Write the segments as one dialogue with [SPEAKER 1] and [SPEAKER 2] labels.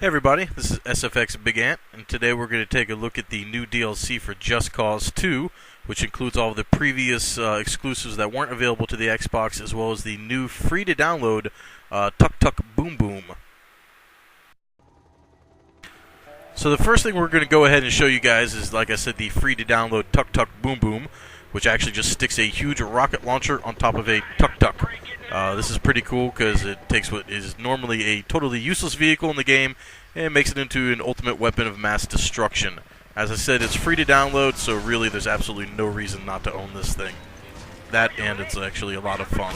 [SPEAKER 1] Hey everybody, this is SFX Big Ant, and today we're going to take a look at the new DLC for Just Cause 2, which includes all of the previous exclusives that weren't available to the Xbox, as well as the new free-to-download Tuk Tuk Boom Boom. So the first thing we're going to go ahead and show you guys is, like I said, the free-to-download Tuk Tuk Boom Boom, which actually just sticks a huge rocket launcher on top of a Tuk Tuk. This is pretty cool because it takes what is normally a totally useless vehicle in the game and makes it into an ultimate weapon of mass destruction. As I said, it's free to download, so really there's absolutely no reason not to own this thing. That, and it's actually a lot of fun.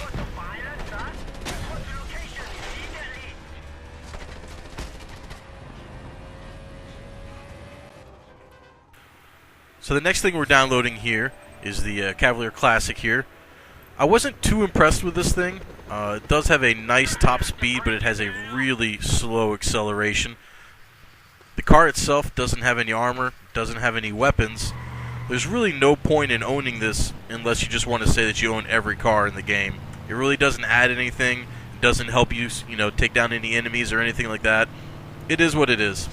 [SPEAKER 1] So the next thing we're downloading here is the Cavalier Classic here. I wasn't too impressed with this thing. It does have a nice top speed, but it has a really slow acceleration. The car itself doesn't have any armor, doesn't have any weapons. There's really no point in owning this unless you just want to say that you own every car in the game. It really doesn't add anything. It doesn't help you, take down any enemies or anything like that. It is what it is.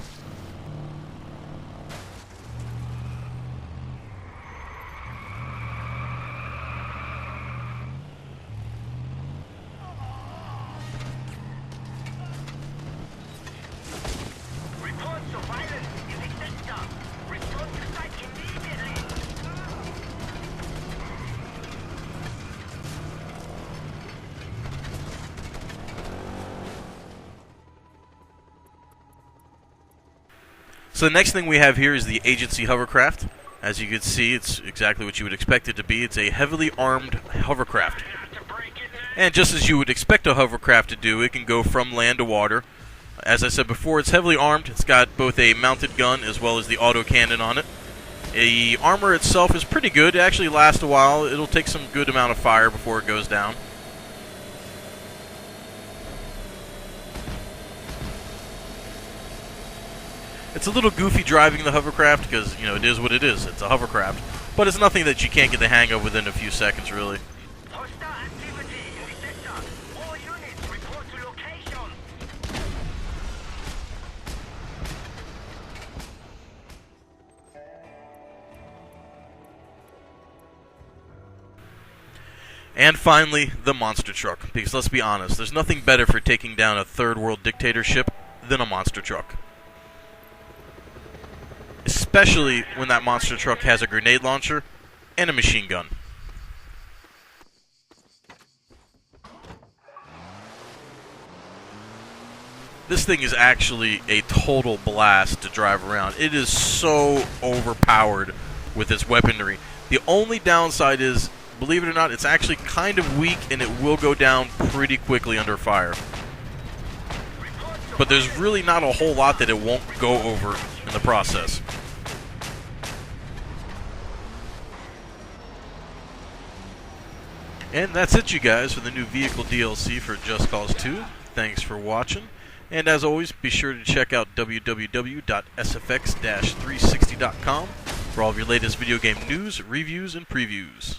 [SPEAKER 1] So the next thing we have here is the Agency Hovercraft. As you can see, it's exactly what you would expect it to be. It's a heavily armed hovercraft. And just as you would expect a hovercraft to do, it can go from land to water. As I said before, it's heavily armed. It's got both a mounted gun as well as the autocannon on it. The armor itself is pretty good. It actually lasts a while. It'll take some good amount of fire before it goes down. It's a little goofy driving the hovercraft because, it is what it is. It's a hovercraft. But it's nothing that you can't get the hang of within a few seconds, really. And finally, the monster truck. Because let's be honest, there's nothing better for taking down a third world dictatorship than a monster truck. Especially when that monster truck has a grenade launcher and a machine gun. This thing is actually a total blast to drive around. It is so overpowered with its weaponry. The only downside is, believe it or not, it's actually kind of weak and it will go down pretty quickly under fire. But there's really not a whole lot that it won't go over in the process. And that's it, you guys, for the new vehicle DLC for Just Cause 2. Thanks for watching. And as always, be sure to check out www.sfx-360.com for all of your latest video game news, reviews, and previews.